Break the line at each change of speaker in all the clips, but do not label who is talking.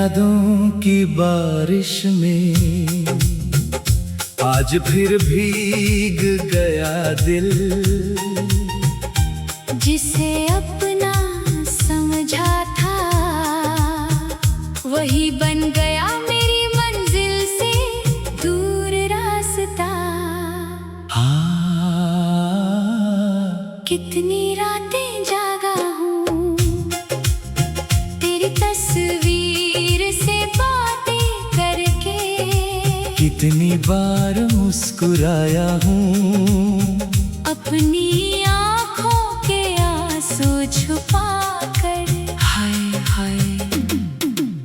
यादों की बारिश में आज फिर भीग गया दिल।
जिसे अपना समझा था वही बन गया मेरी मंजिल से दूर रास्ता। कितनी रातें जागा हूँ तेरी तस्वीर से बातें करके,
कितनी बार मुस्कुराया हूँ
अपनी आँखों के आंसू छुपा कर।
हाय हाय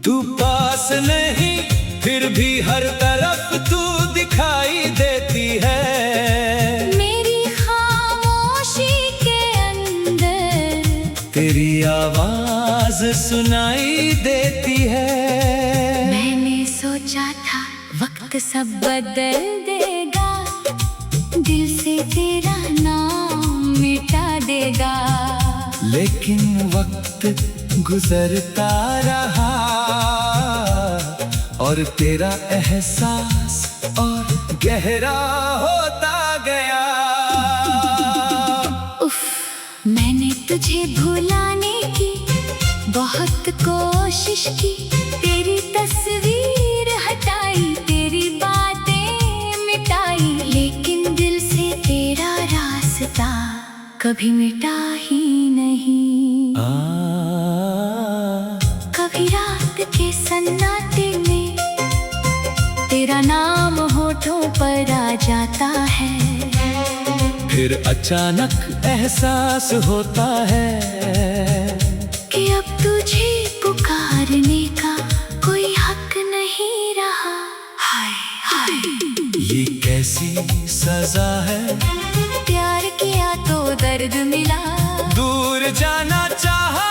तू पास नहीं फिर भी हर तरफ तू दिखाई देती है।
मेरी खामोशी के अंदर
तेरी आवाज सुनाई देती है।
मैंने सोचा था वक्त सब बदल देगा, दिल से तेरा नाम मिटा देगा।
लेकिन वक्त गुजरता रहा और तेरा एहसास और गहरा होता गया।
उफ, मैंने तुझे भुलाने की बहुत कोशिश की, तेरी तस्वीर हटाई, तेरी बातें मिटाई, लेकिन दिल से तेरा रास्ता कभी मिटा ही नहीं। कभी रात के सन्नाटे में तेरा नाम होठों पर आ जाता है,
फिर अचानक एहसास होता है
कि अब तुझे पुकारने का कोई हक नहीं रहा। हाय हाय
ये कैसी सजा है।
प्यार किया तो दर्द मिला,
दूर जाना चाहा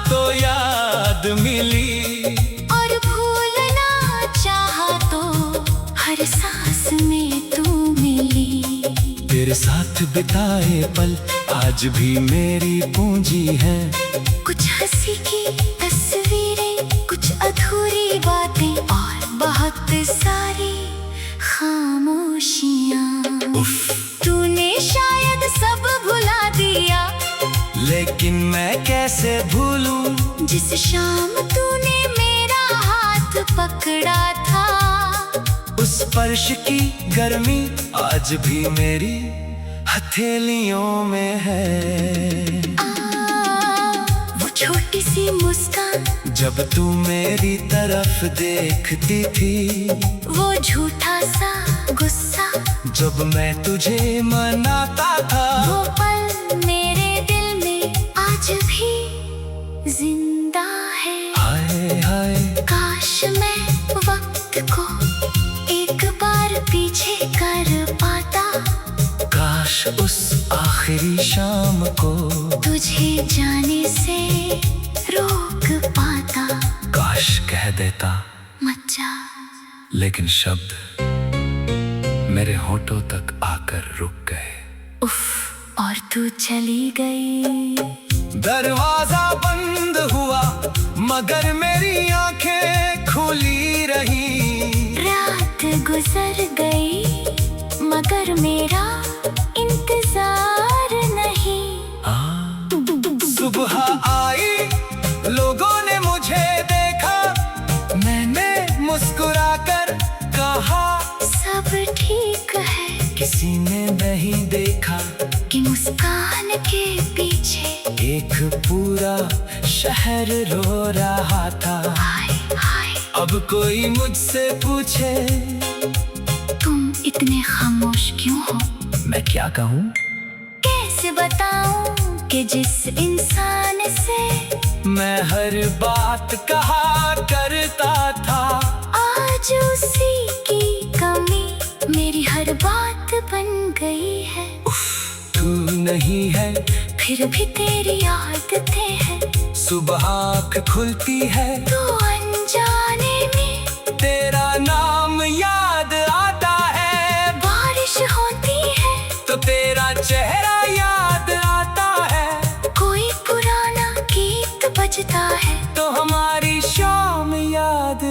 तो याद मिली,
और भूलना चाहा तो हर सांस में तू मिली।
तेरे साथ बिताए पल आज भी मेरी पूंजी है।
कुछ हंसी की तस्वीरें, कुछ अधूरी बातें और बहुत सारी खामोशियाँ। तूने शायद सब भुला दिया,
लेकिन मैं कैसे भूलूं
जिस शाम तूने मेरा हाथ पकड़ा था।
उस स्पर्श की गर्मी आज भी मेरी हथेलियों में है।
वो छोटी सी मुस्कान
जब तू मेरी तरफ देखती थी,
वो झूठा सा गुस्सा
जब मैं तुझे मनाता था,
वो पल मेरे दिल में आज भी जिंदा है।
हाय हाय
काश मैं वक्त को एक बार पीछे कर पाता,
काश उस आखिरी शाम को
तुझे जाने से रोक पाता।
काश कह देता
मत जा,
लेकिन शब्द मेरे होठों तक आकर रुक गए।
उफ, और तू चली गई।
दरवाजा बंद हुआ मगर मेरी आंखें खुली रही।
रात गुजर गई मगर मेरा इंतजार नहीं।
सुबह आई लोगों ने मुझे देखा, मैंने मुस्कुराकर कहा
सब ठीक है।
किसी ने नहीं देखा
कि मुस्कान के पीछे
एक पूरा शहर रो रहा था।
हाय हाय
अब कोई मुझसे पूछे
तुम इतने खामोश क्यों हो,
मैं क्या कहूँ।
कैसे बताऊं कि जिस इंसान से
मैं हर बात कहा करता था,
आज उसी की कमी मेरी हर बात बन गई है।
तू नहीं है
फिर भी तेरी आदतें हैं,
सुबह आँख खुलती है
तो अनजाने में
तेरा नाम याद आता है।
बारिश होती है
तो तेरा चेहरा याद आता है,
कोई पुराना गीत बजता है
तो हमारी शाम याद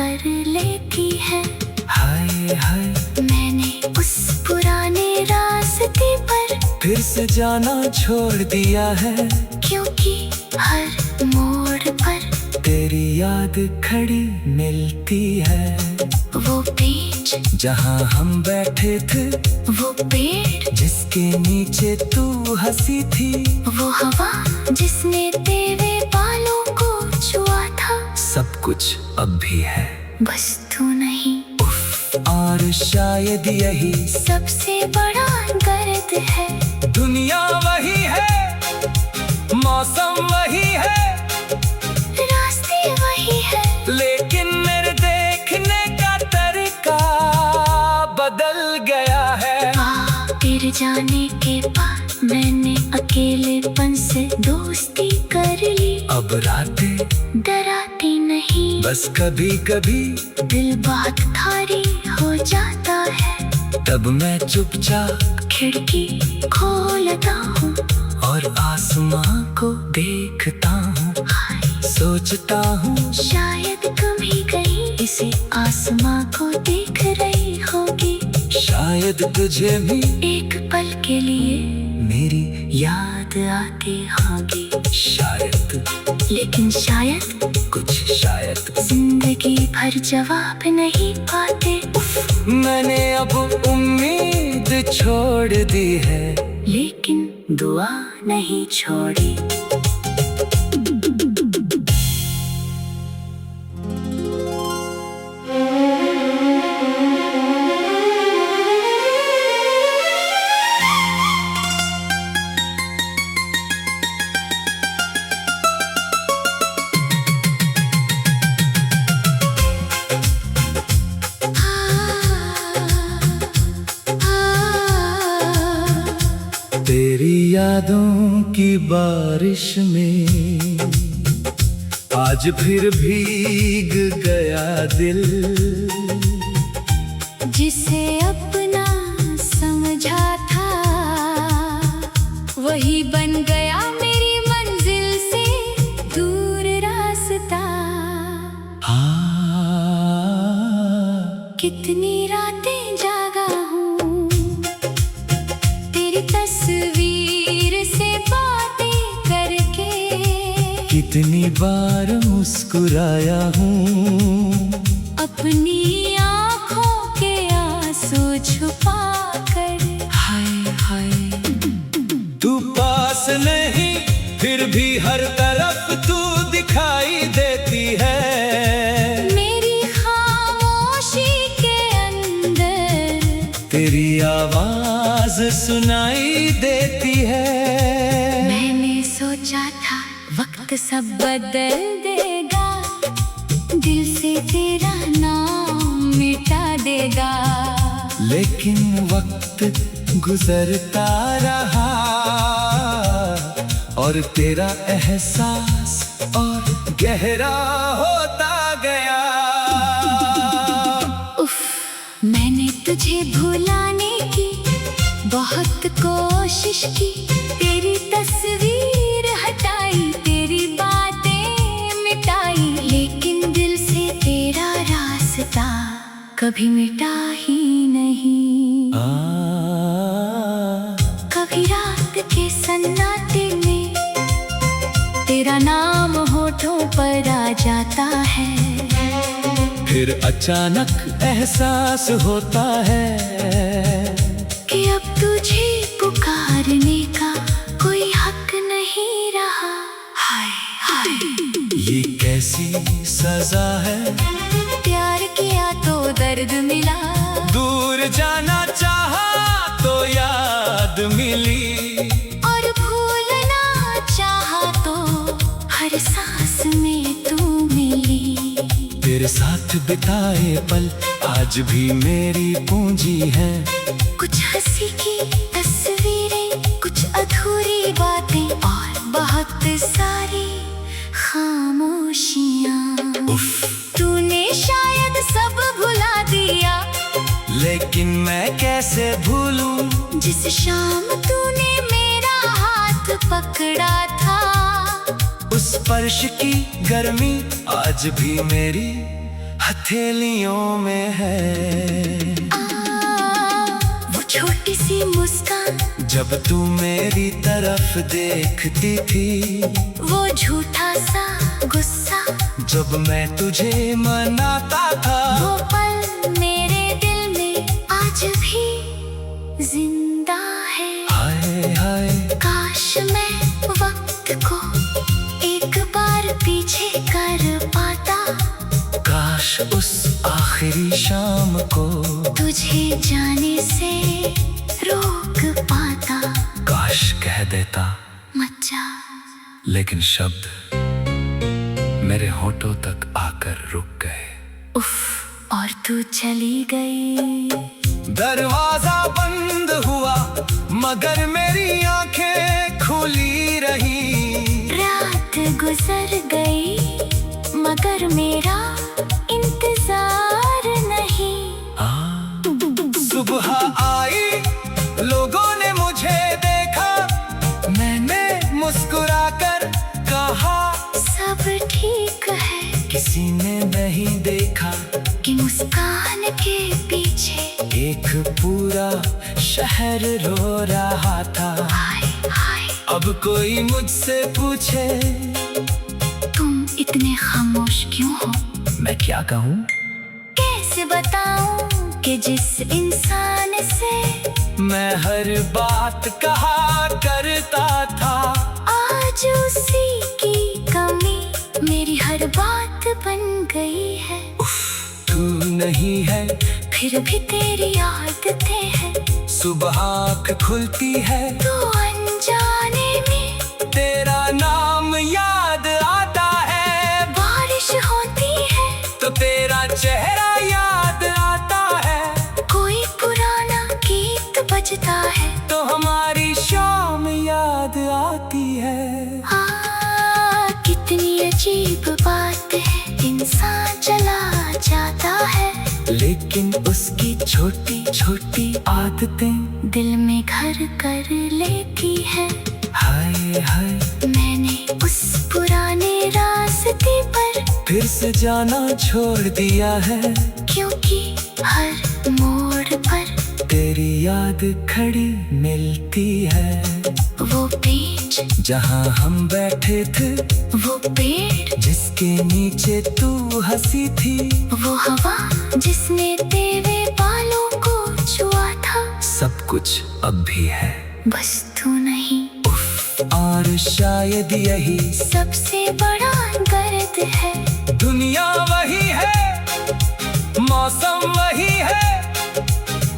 कर लेती है।
हाय हाय
मैंने उस पुराने रास्ते पर
फिर से जाना छोड़ दिया है,
क्योंकि हर मोड़ पर
तेरी याद खड़ी मिलती है।
वो पेज
जहाँ हम बैठे थे,
वो पेड़
जिसके नीचे तू हंसी थी,
वो हवा जिसने तेरे बालों को छुआ था।
सब कुछ अब भी है,
बस तू नहीं।
और शायद यही
सबसे बड़ा दर्द है।
दुनिया वही है, मौसम वही है,
रास्ते वही है,
लेकिन मेरे देखने का तरीका बदल गया है।
तेरे जाने के बाद मैंने अकेलेपन से दोस्ती कर ली।
अब रातें
डराती नहीं,
बस कभी कभी
दिल बहुत भारी हो जाता है।
तब मैं चुपचाप
खिड़की खोलता हूँ
और आसमां को देखता हूँ, सोचता हूँ
शायद कभी कहीं इसे आसमां को देख रही होगी।
शायद तुझे भी
एक पल के लिए
मेरी
याद आती होगी।
शायद,
लेकिन शायद
कुछ शायद
जिंदगी भर जवाब नहीं पाते।
मैंने अब उम्मीद छोड़ दी है,
लेकिन दुआ नहीं छोड़ी।
तेरी यादों की बारिश में आज फिर भीग गया दिल,
जिसे अपना समझा था वही बन गया मेरी मंजिल से दूर रास्ता। कितनी रातें जागा हूँ तेरी तस्वीर से बातें करके,
कितनी बार मुस्कुराया हूँ
अपनी आँखों के आंसू छुपा कर।
हाय हाय तू पास नहीं, फिर भी हर तरफ तू दिखाई देती है।
मेरी खामोशी के अंदर
तेरी आवाज सुनाई देती है।
मैंने सोचा था वक्त सब बदल देगा, दिल से तेरा नाम मिटा देगा।
लेकिन वक्त गुजरता रहा और तेरा एहसास और गहरा होता गया।
उफ, मैंने तुझे भुलाने की बहुत कोशिश की, तेरी तस्वीर हटाई, तेरी बातें मिटाई, लेकिन दिल से तेरा रास्ता कभी मिटा ही नहीं। कभी रात के सन्नाटे में तेरा नाम होठों पर आ जाता है,
फिर अचानक एहसास होता है
कि अब तुझे पुकारने का कोई हक नहीं रहा। हाय हाय
ये कैसी सजा है,
प्यार किया तो दर्द मिला,
दूर जाना चाहा तो याद मिली,
और भूलना चाहा तो हर सांस में तू मिली।
तेरे साथ बिताए पल आज भी मेरी पूंजी है,
कुछ हंसी की तस्वीरें, कुछ अधूरी बातें और बहुत सारी खामोशियाँ। तूने शायद सब भुला दिया,
लेकिन मैं कैसे भूलूं
जिस शाम तूने मेरा हाथ पकड़ा था।
उस स्पर्श की गर्मी आज भी मेरी हथेलियों में है।
वो छोटी सी मुस्कान
जब तू मेरी तरफ देखती थी,
वो झूठा सा गुस्सा
जब मैं तुझे मनाता था,
वो पल मेरे दिल में आज भी जिंदा है।
हाय हाय
काश मैं वक्त को एक बार पीछे कर पाता,
काश उस आखिरी शाम को
तुझे जाने से रोक पाता।
काश कह देता,
मत जा।
लेकिन शब्द मेरे होठों तक आकर रुक गए।
उफ, और तू चली गई।
दरवाजा बंद हुआ मगर मेरी आंखें खुली रही।
रात गुजर गई मगर मेरा इंतजार नहीं।
सुबह आई, लोगों ने मुझे देखा, मैंने मुस्कुराकर कहा
सब ठीक है।
किसी ने नहीं देखा
कि मुस्कान के पीछे
एक पूरा शहर रो रहा था।
हाय हाय,
अब कोई मुझसे पूछे
तुम इतने खामोश क्यों हो?
मैं क्या कहूँ?
कैसे बताऊं कि जिस इंसान से
मैं हर बात कहा करता था,
आज उसी की कमी मेरी हर बात बन गई है।
तू नहीं है
फिर भी तेरी आदतें हैं।
सुबह आँख खुलती है
तो अनजाने में
तेरा नाम याद आता है।
बारिश होती है
तो तेरा चेहरा याद आता है।
कोई पुराना गीत बजता है
तो हमारी शाम याद आती है।
कितनी अजीब बात है, इंसान चला जाता है
लेकिन उसकी छोटी छोटी आदतें
दिल में घर कर लेती है।
हाय हाय
मैंने उस पुराने रास्ते पर
फिर से जाना छोड़ दिया है,
क्योंकि हर मोड़ पर
तेरी याद खड़ी मिलती है।
वो बीच
जहाँ हम बैठे थे,
वो पेड़
जिसके नीचे तू हंसी थी,
वो हवा जिसने तेरे बालों को छुआ था,
सब कुछ अब भी है
बस तू नहीं।
और शायद यही
सबसे बड़ा दर्द है।
दुनिया वही है, मौसम वही है,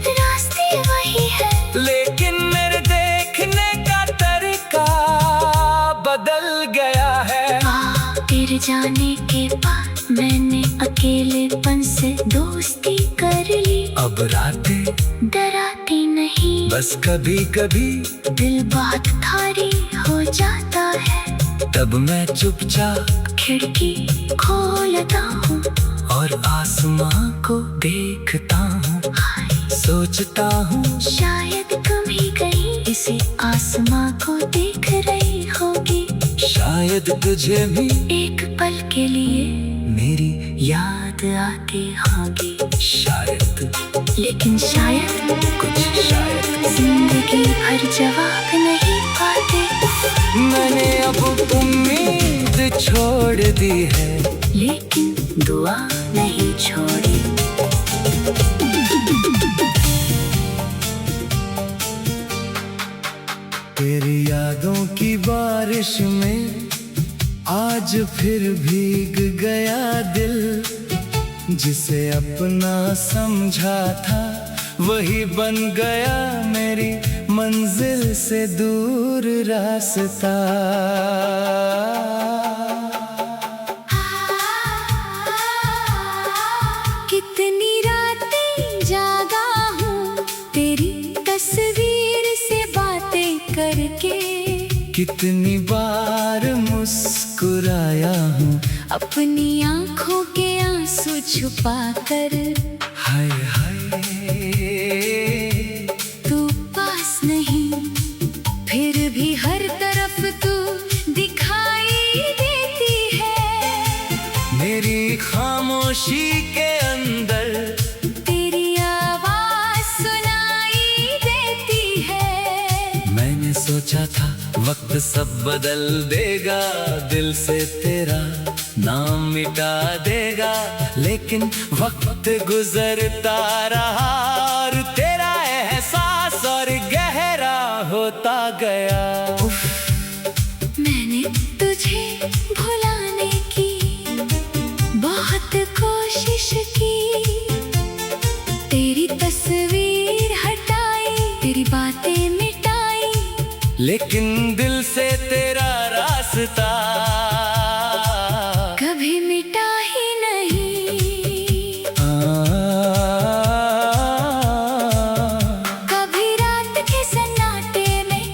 रास्ते वही है,
लेकिन मेरे देखने का तरीका बदल गया है।
तेरे जाने के बाद मैंने अकेलेपन से दोस्ती कर ली।
अब रातें
डराती नहीं,
बस कभी कभी
दिल बहुत भारी हो जाता है।
तब मैं चुपचाप
खिड़की खोलता हूँ
और आसमां को देखता हूँ। सोचता हूँ
शायद कभी कहीं इसी आसमां को देख रही होगी।
शायद तुझे भी
एक पल के लिए
मेरी
याद आती होगी।
शायद,
लेकिन शायद
कुछ शायद
जिंदगी भर जवाब नहीं पाते।
मैंने अब उम्मीद छोड़ दी है,
लेकिन दुआ नहीं छोड़ी।
तेरी यादों की बारिश में आज फिर भीग गया दिल। जिसे अपना समझा था वही बन गया मेरी मंजिल से दूर रास्ता।
कितनी रातें जागा हूँ तेरी तस्वीर से बातें करके।
कितनी बार मुस्कुराया हूँ
अपनी आँखों के आंसू छुपा कर।
हाय हाय
तू पास नहीं फिर भी हर तरफ तू दिखाई देती है।
मेरी खामोशी के सोचा था वक्त सब बदल देगा, दिल से तेरा नाम मिटा देगा, लेकिन वक्त गुजरता रहा और तेरा एहसास और गहरा होता गया।
मैंने तुझे भुलाने की बहुत कोशिश की, तेरी तस्वीर हटाई, तेरी बातें मिटाई,
लेकिन दिल से तेरा रास्ता
कभी मिटा ही नहीं। कभी रात के सन्नाटे में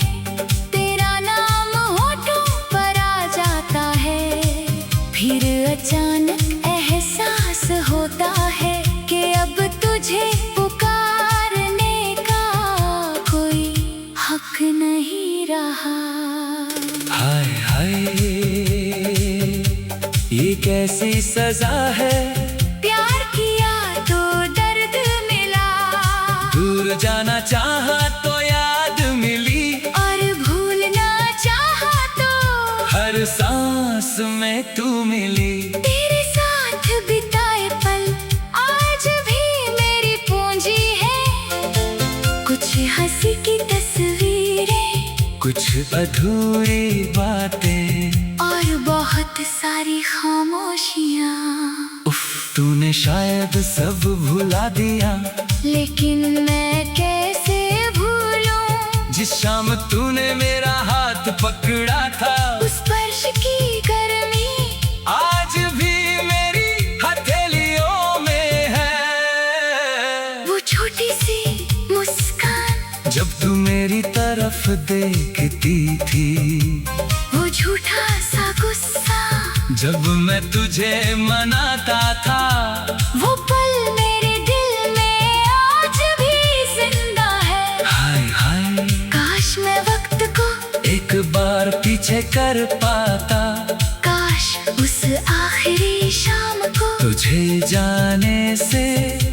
तेरा नाम होठों पर आ जाता है, फिर अचानक एहसास होता है कि अब तुझे पुकारने का कोई हक नहीं रहा।
हाय हाय, ये कैसी सजा है,
प्यार किया तो दर्द मिला,
दूर जाना चाहा तो याद मिली,
और भूलना चाहा तो
हर सांस में तू मिली।
तेरे साथ बिताए पल आज भी मेरी पूंजी है, कुछ हंसी की तस्वीरें,
कुछ अधूरी बातें
और बहुत सारी खामोशियाँ।
उफ, तूने शायद सब भुला दिया,
लेकिन मैं कैसे भूलूं
जिस शाम तूने मेरा हाथ पकड़ा था,
उस स्पर्श की गर्मी
आज भी मेरी हथेलियों में है।
वो छोटी सी मुस्कान
जब तू मेरी तरफ देखती थी,
वो झूठा सा गुस्सा
जब मैं तुझे मनाता था,
वो पल मेरे दिल में आज भी जिंदा है।
हाय हाय,
काश मैं वक्त को
एक बार पीछे कर पाता,
काश उस आखिरी शाम को
तुझे जाने से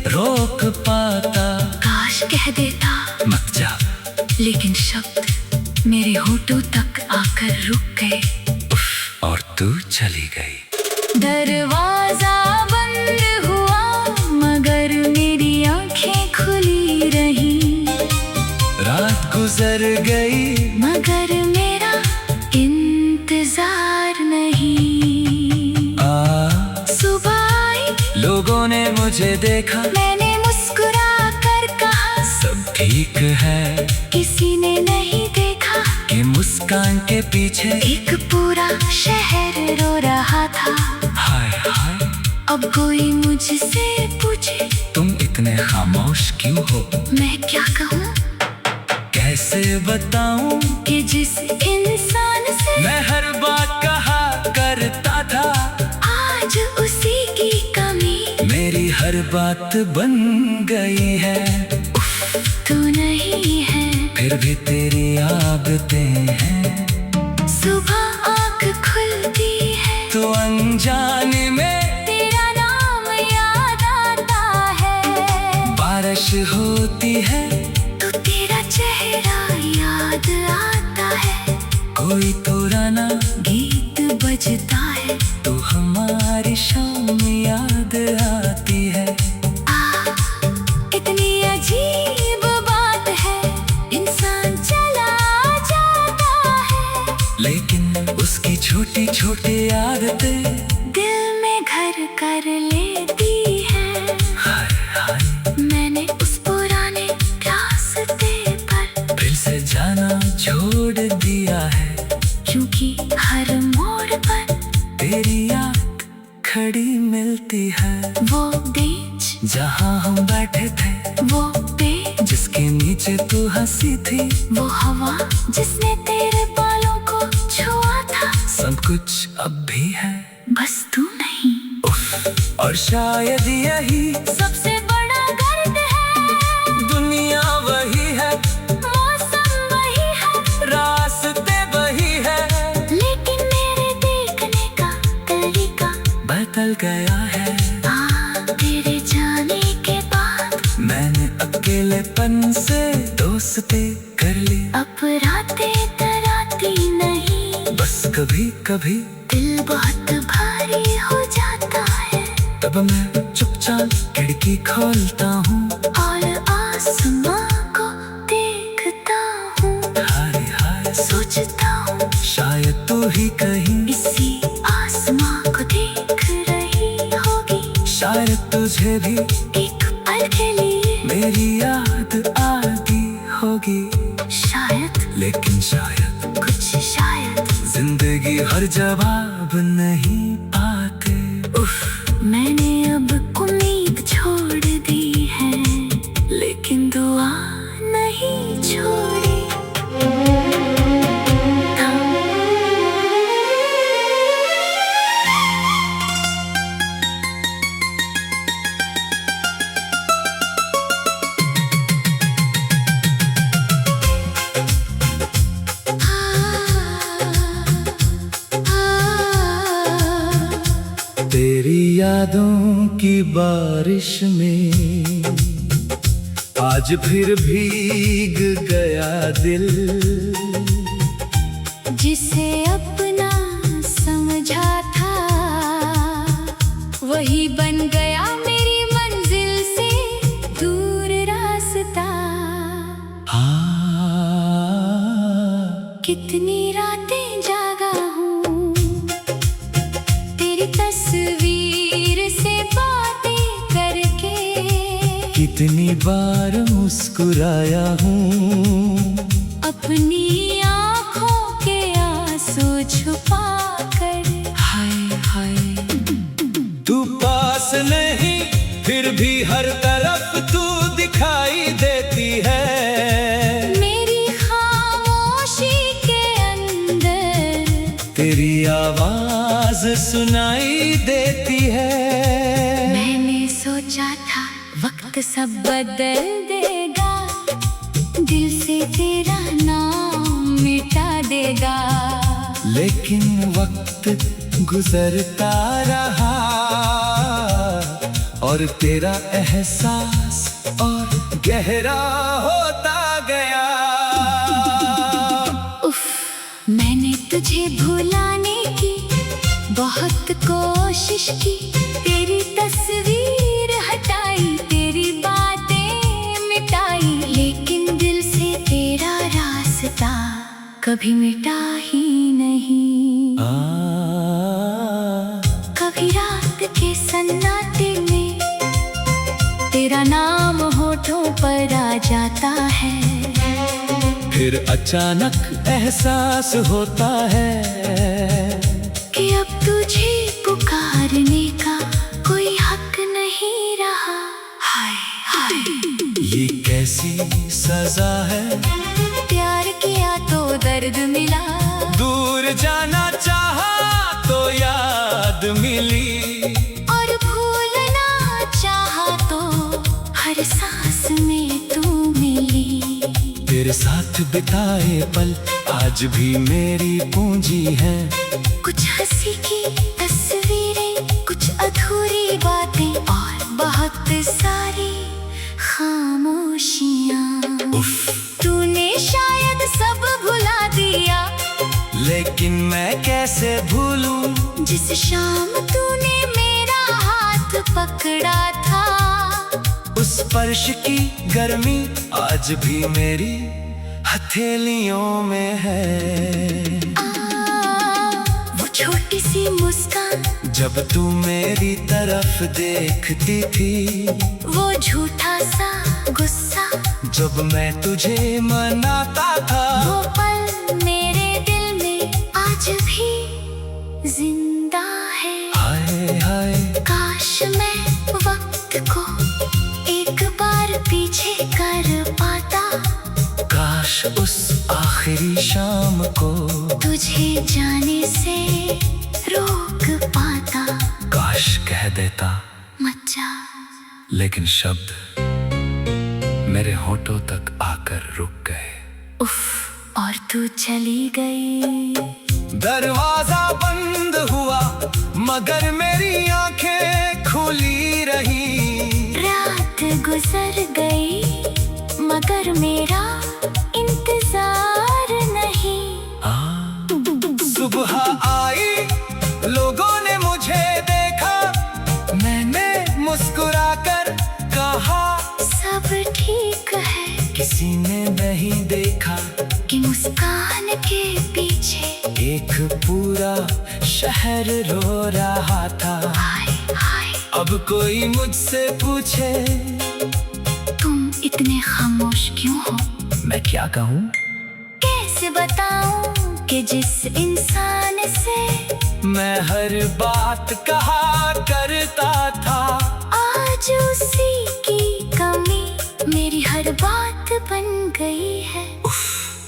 रोक पाता।
काश कह देता
मत जा,
लेकिन शब्द मेरे होठों तक आकर रुक गए,
और तू चली गई।
दरवाजा बंद हुआ मगर मेरी आंखें खुली रही,
रात गुजर गई
मगर मेरा इंतजार नहीं। सुबह आई,
लोगों ने मुझे देखा,
मैंने मुस्कुरा कर कहा
सब ठीक है,
किसी ने नहीं देखा
कि मुस्कान के पीछे
एक पूरा शहर रो रहा था।
हाय हाय,
अब कोई मुझसे पूछे
तुम इतने खामोश क्यों हो,
मैं क्या कहूँ,
कैसे बताऊं
कि जिस इंसान से
मैं हर बात कहा करता था,
आज उसी की कमी
मेरी हर बात बन गई है।
तू नहीं है,
फिर भी तेरी आदतें हैं,
सुबह आँख खुलती है
तो अनजाने में
तेरा नाम याद आता है,
बारिश होती है
तो तेरा चेहरा याद आता है,
कोई पुराना
गीत बजता है
तो हमारी शाम याद आती है।
इतनी अजीब बात है, इंसान चला जाता है,
लेकिन उसकी छोटी छोटी आदतें
दिल में घर कर लेती है।
हाय हाय,
मैंने उस पुराने रास्ते पर
फिर से जाना छोड़ दिया है,
क्योंकि हर मोड़ पर
तेरी आँख खड़ी मिलती है।
वो बेंच,
जहाँ हम बैठे थे,
वो पेड़,
जिसके नीचे तू हंसी थी,
वो हवा जिसने तेरे बालों को छुआ था,
सब कुछ अब भी है,
बस तू नहीं।
उफ, और शायद यही
सबसे बड़ा दर्द है,
दुनिया वही है,
मौसम वही है,
रास्ते वही है,
लेकिन मेरे देखने का तरीका
बदल गया है।
तेरे जाने के बाद
मैंने अकेलेपन से दोस्ती कर ली,
अब रातें तरह
कभी कभी
दिल बहुत भारी हो जाता है,
तब मैं चुपचाप खिड़की खोलता हूँ
और आसमां को देखता हूँ।
हाय हाय
सोचता हूँ
शायद तू ही कहीं
इसी आसमां को देख रही होगी।
शायद तुझे भी
एक पल के लिए
मेरी याद आती होगी।
शायद,
लेकिन शायद
कुछ शायद
जिंदगी हर जवाब नहीं पाते।
मैंने अब उम्मीद छोड़ दी है, लेकिन दुआ नहीं छोड़ी।
तेरी यादों की बारिश में आज फिर भीग गया दिल।
जिसे अपना समझा था वही बन गया मेरी मंजिल से दूर रास्ता। कितनी रातें जागा हूँ तेरी तस्वीर से बातें करके,
कितनी बार मुस्कुराया हूँ
अपनी आँखों के आंसू छुपा कर।
हाय हाय तू पास नहीं फिर भी हर तरफ तू दिखाई देती है।
मेरी खामोशी के अंदर
तेरी आवाज सुनाई देती है।
मैंने सोचा था वक्त सब बदल देगा, दिल से तेरा नाम मिटा देगा।
लेकिन वक्त गुजरता रहा और तेरा एहसास और गहरा होता गया।
उफ, मैंने तुझे भुलाने की बहुत कोशिश की, तेरी तस्वीर हटाई, तेरी बातें मिटाई, लेकिन दिल से तेरा रास्ता कभी मिटा ही नहीं। कभी रात के सन्नाटे में तेरा नाम होठों पर आ जाता है,
फिर अचानक एहसास होता है
कि अब तुझे पुकारने का कोई हक नहीं रहा। हाय हाय
ये कैसी सजा है।
प्यार किया तो दर्द मिला,
दूर जाना चाहा तो याद मिली,
और भूलना चाहा तो हर सांस में तू मिली।
तेरे साथ बिताए पल आज भी मेरी पूंजी है।
कुछ हंसी की तस्वीरें, कुछ अधूरी बातें और बहुत सारी खामोशियाँ। तूने शायद सब भुला दिया,
लेकिन मैं कैसे भूलूं
जिस शाम तूने मेरा हाथ पकड़ा था।
उस स्पर्श की गर्मी आज भी मेरी हथेलियों में है।
वो छोटी सी मुस्कान
जब तू मेरी तरफ देखती थी,
वो झूठा सा गुस्सा
जब मैं तुझे मनाता था,
वो पल मेरे दिल में आज भी जिंदा है।
हाय हाय
काश मैं वक्त को एक बार पीछे कर पाता,
काश उस आखिरी शाम को
तुझे जाने से रोक पाता।
काश कह देता
मत जा,
लेकिन शब्द मेरे होठों तक आकर रुक गए।
उफ, और तू चली गई।
दरवाजा बंद हुआ मगर मेरी आंखें खुली रही।
रात गुजर गई मगर मेरा इंतजार नहीं।
सुबह किसी ने नहीं देखा
कि मुस्कान के पीछे
एक पूरा शहर रो रहा था।
हाय हाय,
अब कोई मुझसे पूछे
तुम इतने खामोश क्यों हो?
मैं क्या कहूँ?
कैसे बताऊं कि जिस इंसान से
मैं हर बात कहा करता था,
आज उसी की कमी मेरी हर बात बन गई है।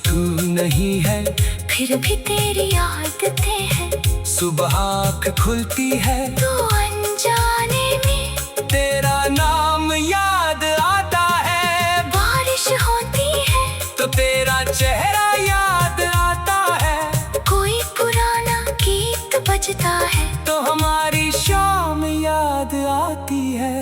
तू नहीं है
फिर भी तेरी आदतें हैं,
सुबह आँख खुलती है
तो अनजाने में
तेरा नाम याद आता है।
बारिश होती है
तो तेरा चेहरा याद आता है,
कोई पुराना गीत बजता है
तो हमारी शाम याद आती है।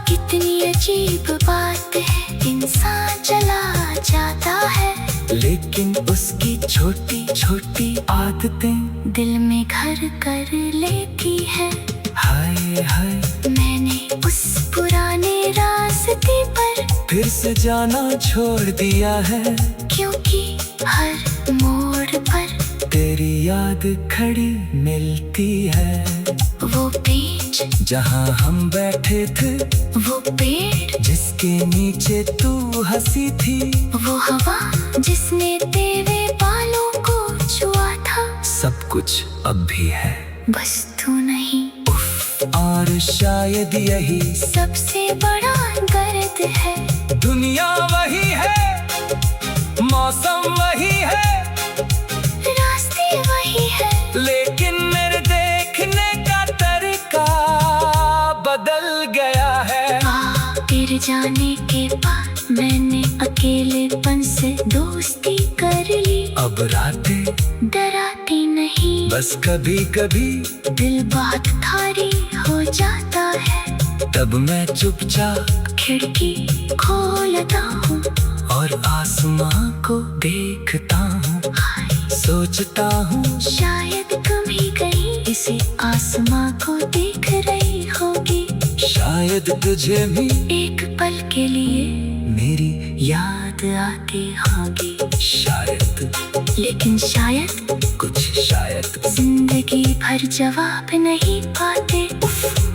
कितनी अजीब बात है, इंसान चला जाता है
लेकिन उसकी छोटी छोटी आदतें
दिल में घर कर लेती है।
हाय हाय,
मैंने उस पुराने रास्ते पर
फिर से जाना छोड़ दिया है,
क्योंकि हर मोड़ पर
तेरी याद खड़ी मिलती है।
वो बीच
जहाँ हम बैठे थे,
वो पेड़
जिसके नीचे तू हंसी थी,
वो हवा जिसने तेरे बालों को छुआ था,
सब कुछ अब भी है,
बस तू नहीं।
और शायद यही
सबसे बड़ा दर्द है,
दुनिया वही है, मौसम वही है,
रास्ते वही है,
लेकिन मेरे देखने का तरीका बदल गया है।
तेरे जाने के बाद मैंने अकेलेपन से दोस्ती कर ली।
अब रातें
डराती नहीं,
बस कभी कभी
दिल बहुत भारी हो जाता है,
तब मैं चुपचाप
खिड़की खोलता हूँ
और आसमां को देखता हूँ, सोचता हूँ
शायद कभी कहीं इसी आसमां को देख रही होगी,
शायद तुझे भी
एक पल के लिए
मेरी
याद आती होगी।
शायद,
लेकिन शायद
कुछ शायद
जिंदगी भर जवाब नहीं पाते।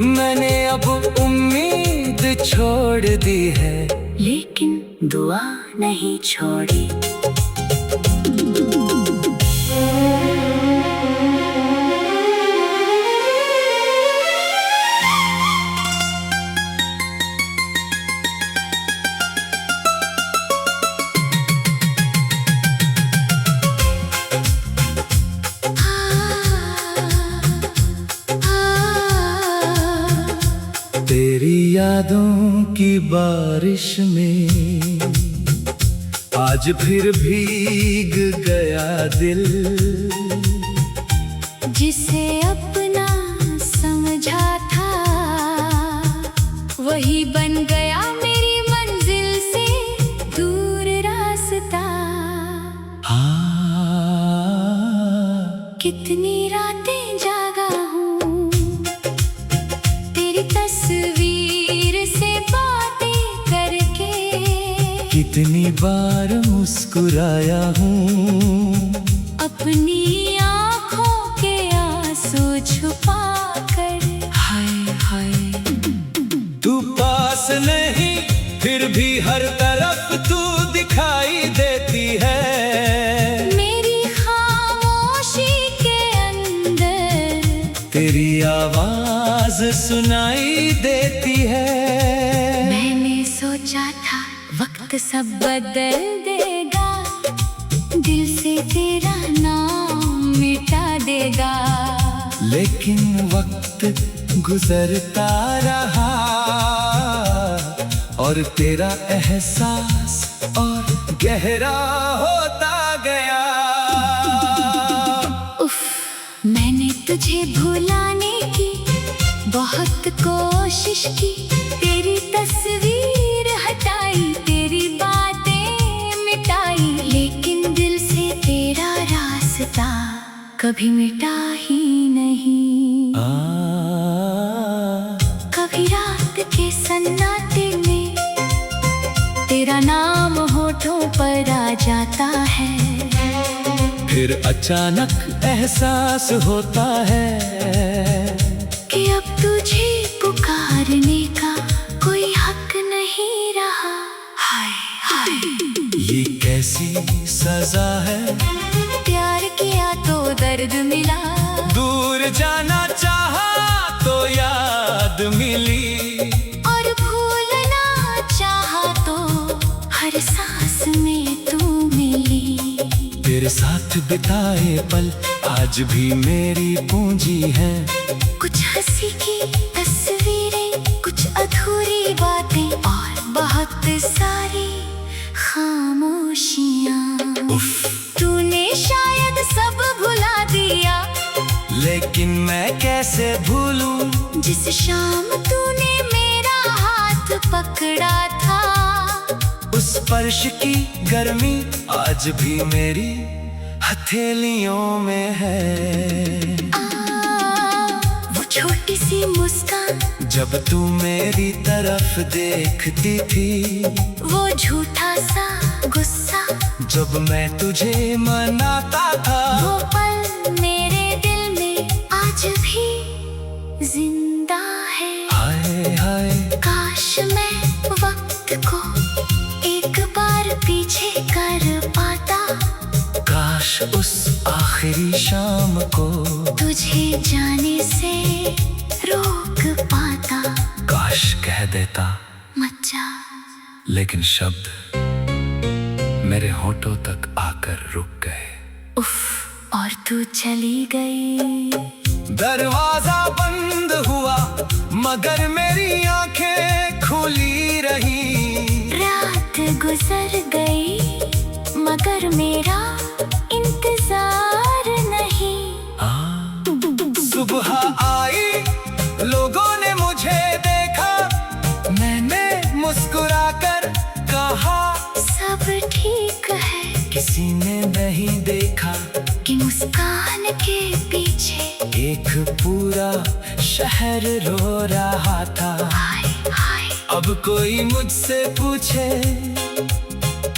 मैंने अब उम्मीद छोड़ दी है,
लेकिन दुआ नहीं छोड़ी।
तेरी यादों की बारिश में आज फिर भीग गया दिल,
जिसे अपना समझा था वही बन गया मेरी मंजिल से दूर रास्ता। कितनी रातें जागा हूँ तेरी तस्वीर से बातें करके,
कितनी बार मुस्कुराया हूँ
अपनी आँखों के आंसू छुपा कर।
हाय हाय, तू पास नहीं फिर भी हर तरफ तू दिखाई देती है,
मेरी खामोशी के अंदर
तेरी आवाज सुनाई देती है।
मैंने सोचा था वक्त सब बदल देगा, दिल से तेरा नाम मिटा देगा,
लेकिन वक्त गुजरता रहा और तेरा एहसास और गहरा होता गया।
उफ, मैंने तुझे भुलाने की बहुत कोशिश की, तेरी तस्वीर हटाई, तेरी बातें मिटाई, लेकिन दिल से तेरा रास्ता कभी मिटा ही नहीं। कभी रात के सन्नाटे में तेरा तेरा नाम होठों पर आ जाता है।
फिर अचानक एहसास होता है
कि अब तुझे पुकारने का कोई हक नहीं रहा। हाय हाय
ये कैसी सजा है,
प्यार किया तो दर्द मिला,
दूर जाना चाहा तो याद मिली,
और भूलना चाहा तो हर सांस में तू मिली।
तेरे साथ बिताए पल आज भी मेरी पूंजी है,
कुछ हंसी की तस्वीरें, कुछ अधूरी बातें और बहुत सारी खामोशियाँ। तूने शायद सब भुला दिया,
लेकिन मैं कैसे भूलूं
जिस शाम तूने मेरा हाथ पकड़ा था।
उस स्पर्श की गर्मी आज भी मेरी हथेलियों में है।
वो छोटी सी मुस्कान
जब तू मेरी तरफ देखती थी,
वो झूठा सा गुस्सा
जब मैं तुझे मनाता था,
वो पल मेरे दिल में आज भी जिंदा है।
हाय हाय
काश मैं वक्त को एक बार पीछे कर पाता,
काश उस आखिरी शाम को
तुझे जाने से रोक पाता।
काश कह देता,
मत जा,
लेकिन शब्द मेरे होठों तक आकर रुक गए।
उफ, और तू चली गई।
दरवाजा बंद हुआ मगर मेरी आंखें खुली रही,
रात गुजर गई मगर मेरा इंतजार नहीं।
सुबह आई, लोगों ने मुझे देखा, मैंने मुस्कुराकर कहा
सब ठीक है।
किसी ने नहीं देखा
कि मुस्कान के पीछे
एक पूरा शहर रो रहा था।
हाय हाय
अब कोई मुझसे पूछे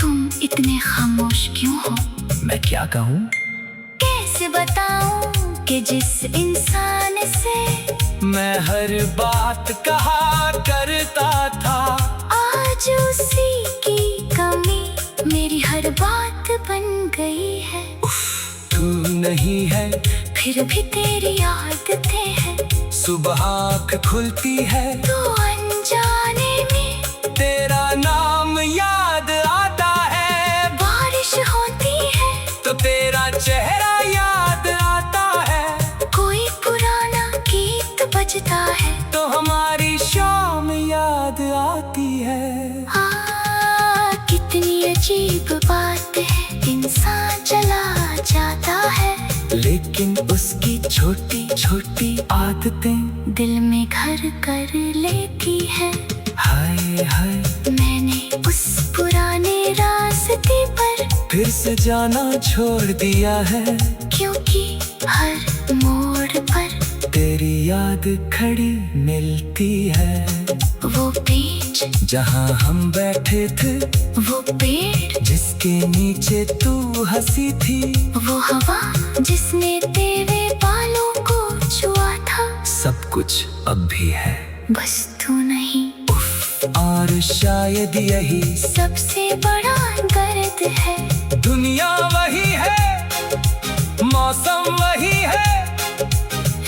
तुम इतने खामोश क्यों हो,
मैं क्या कहूँ,
कैसे बताऊं कि जिस इंसान से
मैं हर बात कहा करता था,
आज उसी की कमी मेरी हर बात बन गई है।
तू नहीं है
फिर भी तेरी आदतें हैं,
सुबह आँख खुलती है
तो अनजाने में
तेरा नाम याद आता है,
बारिश होती है
तो तेरा चेहरा याद आता है,
कोई पुराना गीत बजता है
तो हमारी शाम याद आती है।
कितनी अजीब बात है, इंसान चला जाता है
लेकिन उसकी छोटी छोटी आदतें
दिल में घर कर लेती है।
हाय हाय
मैंने उस पुराने रास्ते पर
फिर से जाना छोड़ दिया है,
क्योंकि हर मोड़ पर
तेरी याद खड़ी मिलती है।
वो पेज
जहाँ हम बैठे थे,
वो पेड़
जिसके नीचे तू हंसी थी,
वो हवा जिसने तेरे बालों को छुआ था,
सब कुछ अब भी है,
बस तू नहीं।
और शायद यही
सबसे बड़ा दर्द है,
दुनिया वही है, मौसम वही है,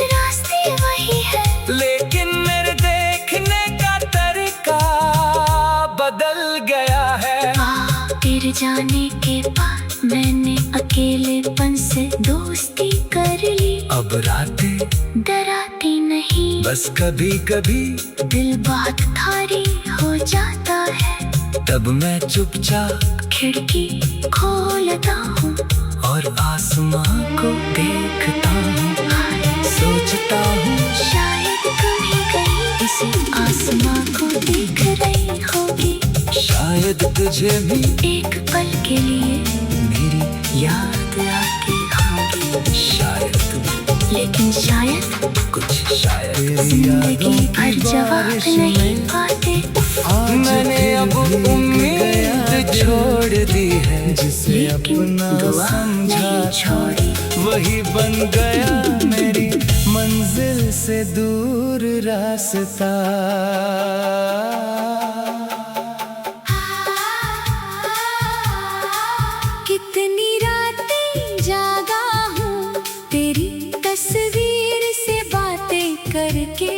रास्ते वही है,
लेकिन मेरे देखने का तरीका बदल गया है।
तेरे जाने के बाद मैंने अकेलेपन से दोस्ती कर ली,
अब रातें
डराती नहीं,
बस कभी कभी
दिल बहुत भारी हो जाता है,
तब मैं चुपचाप
खिड़की खोलता हूँ
और आसमां को देखता हूँ, सोचता हूँ
शायद कभी कहीं इसी आसमां को देख रही होगी,
शायद तुझे भी
एक पल के लिए
मेरी याद
आती होगी।
शायद
लेकिन शायद जिंदगी भर जवाब नहीं पाते।
मैंने अब उम्मीद छोड़ दी है, जिसे अपना समझा छोड़ी वही बन गया मेरी मंजिल से दूर रास्ता।
कितनी रातें जागा हूँ तेरी तस्वीर से बातें करके,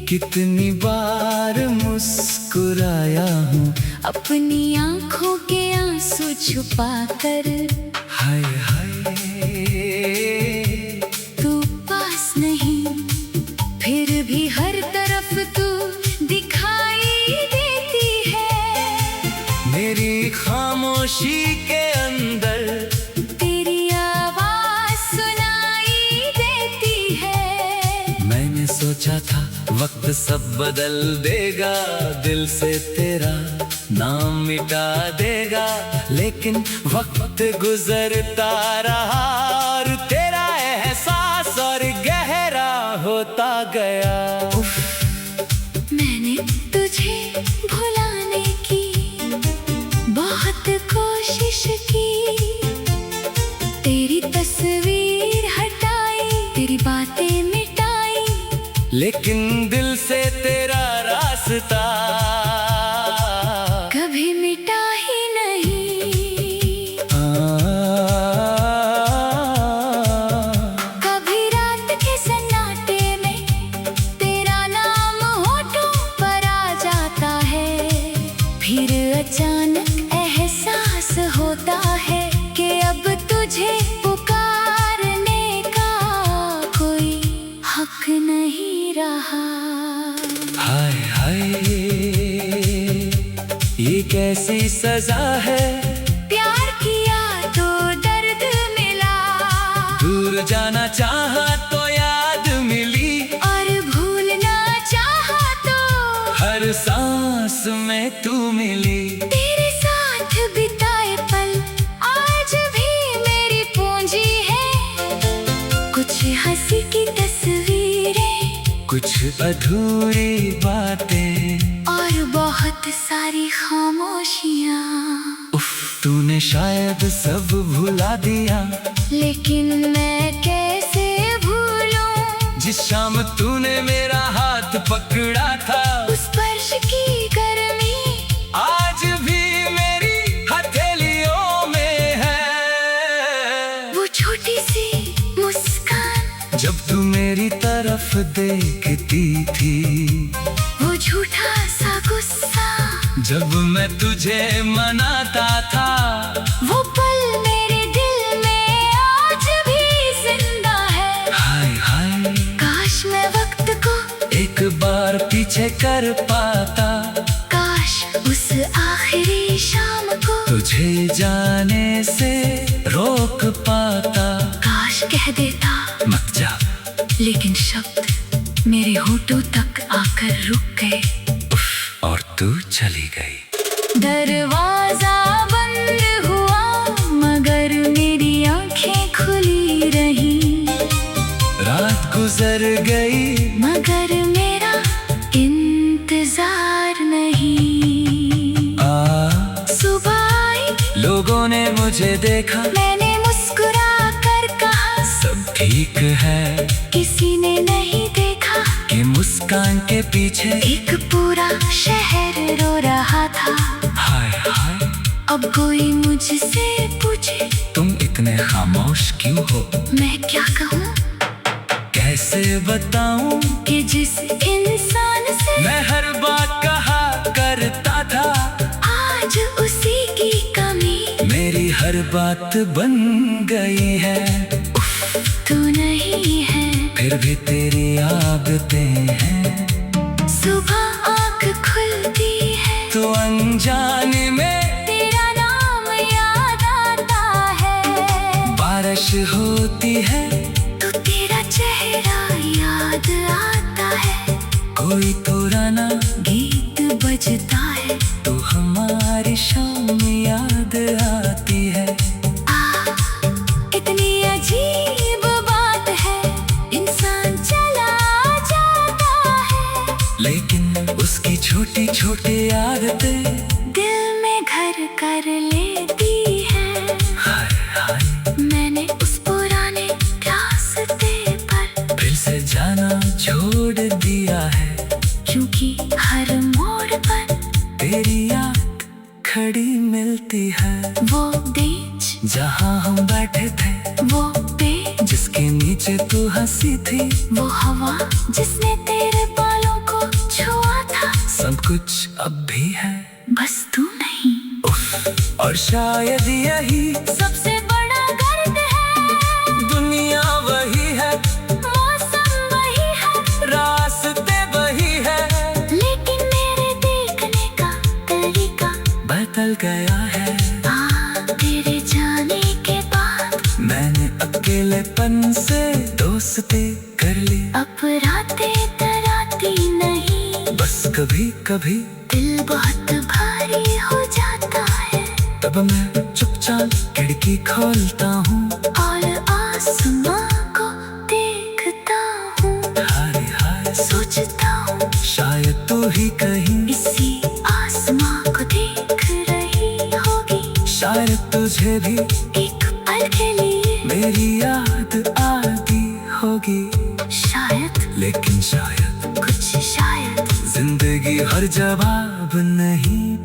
कितनी बार मुस्कुराया हूँ
अपनी आँखों के आंसू छुपा कर।
हाय हाय
तू पास नहीं फिर भी हर तरफ तू दिखाई देती है।
मेरी खामोशी के अंदर
तेरी आवाज सुनाई देती है।
मैंने सोचा था वक्त सब बदल देगा, दिल से तेरा नाम मिटा देगा, लेकिन वक्त गुजरता रहा और तेरा एहसास और गहरा होता गया।
मैंने तुझे भुलाने की बहुत कोशिश की, तेरी तस्वीर हटाई, तेरी बातें मिटाई,
लेकिन दिल से तेरा रास्ता
कभी मिटा ही नहीं। कभी रात के सन्नाटे में तेरा नाम होठों पर आ जाता है, फिर अचानक एहसास होता है कि अब तुझे पुकारने का कोई हक नहीं रहा।
हाय हाय ये कैसी सजा है,
प्यार किया तो दर्द मिला,
दूर जाना चाहा तो याद मिली,
और भूलना चाहा तो
हर सांस में तू मिली।
तेरे साथ बिताए पल आज भी मेरी पूंजी है, कुछ हंसी की तस्वीरें,
कुछ अधूरी बातें
और बहुत सारी खामोशियाँ।
उफ, तूने शायद सब भुला दिया,
लेकिन मैं कैसे भूलूं
जिस शाम तूने मेरा हाथ पकड़ा था,
उस स्पर्श की गर्मी
आज भी मेरी हथेलियों में है।
वो छोटी सी मुस्कान
जब तू मेरी तरफ देखती थी,
वो झूठा सा गुस्सा
जब मैं तुझे मनाता था,
वो पल मेरे दिल में आज भी जिंदा है।
हाय हाय
काश मैं वक्त को
एक बार पीछे कर पाता,
काश उस आखिरी शाम को
तुझे जाने से रोक पाता।
काश कह देता
मत जा,
लेकिन शब्द मेरे होठों तक आकर रुक गए,
और तू चली गई।
दरवाजा बंद हुआ मगर मेरी आंखें खुली रही,
रात गुजर गई
मगर मेरा इंतजार नहीं। सुबह आई,
लोगों ने मुझे देखा,
मैंने मुस्कुरा कर कहा
सब ठीक है,
किसी ने नहीं देखा
कि मुस्कान के पीछे
एक पूरा शहर रो रहा था।
हाय हाय
अब कोई मुझसे पूछे
तुम इतने खामोश क्यों हो,
मैं क्या कहूँ,
कैसे बताऊं
कि जिस इंसान से
मैं हर बात कहा करता था,
आज उसी की कमी
मेरी हर बात बन गई है।
तू नहीं है
फिर भी तेरी आदतें हैं,
सुबह आँख खुलती है
तो अनजाने में
तेरा नाम याद आता है।
बारिश होती है
तो तेरा चेहरा याद आता है,
कोई पुराना
गीत बजता है
तो हमारी शाम याद आती है।
कितनी अजीब बात है,
छोटी आदतें
दिल में घर कर लेती है।
हाय हाय
मैंने उस पुराने रास्ते पर
फिर से जाना छोड़ दिया है,
क्योंकि हर मोड़ पर
तेरी याद खड़ी मिलती है।
वो बीच,
जहाँ हम बैठे थे,
वो पेड़,
जिसके नीचे तू हंसी थी,
वो हवा जिसने तेरे बालों को छुआ था।
सब कुछ अब भी है,
बस तू नहीं।
उफ, और शायद यही
सबसे बड़ा दर्द है।
दुनिया वही है,
मौसम वही है,
रास्ते वही है,
लेकिन मेरे देखने का तरीका
बदल गया है।
तेरे जाने के बाद
मैंने अकेलेपन से दोस्ती कर ली।
अब रातें डराती नहीं,
बस कभी कभी
दिल बहुत भारी हो जाता है।
तब मैं चुपचाप खिड़की खोलता हूँ
और आसमां को देखता हूँ।
हाय हाय
सोचता हूँ
शायद तू ही कहीं,
इसी आसमां को देख रही होगी।
शायद तुझे भी
एक पल के लिए
मेरी याद आती होगी।
शायद,
लेकिन शायद
कुछ शायद
जिंदगी हर जवाब नहीं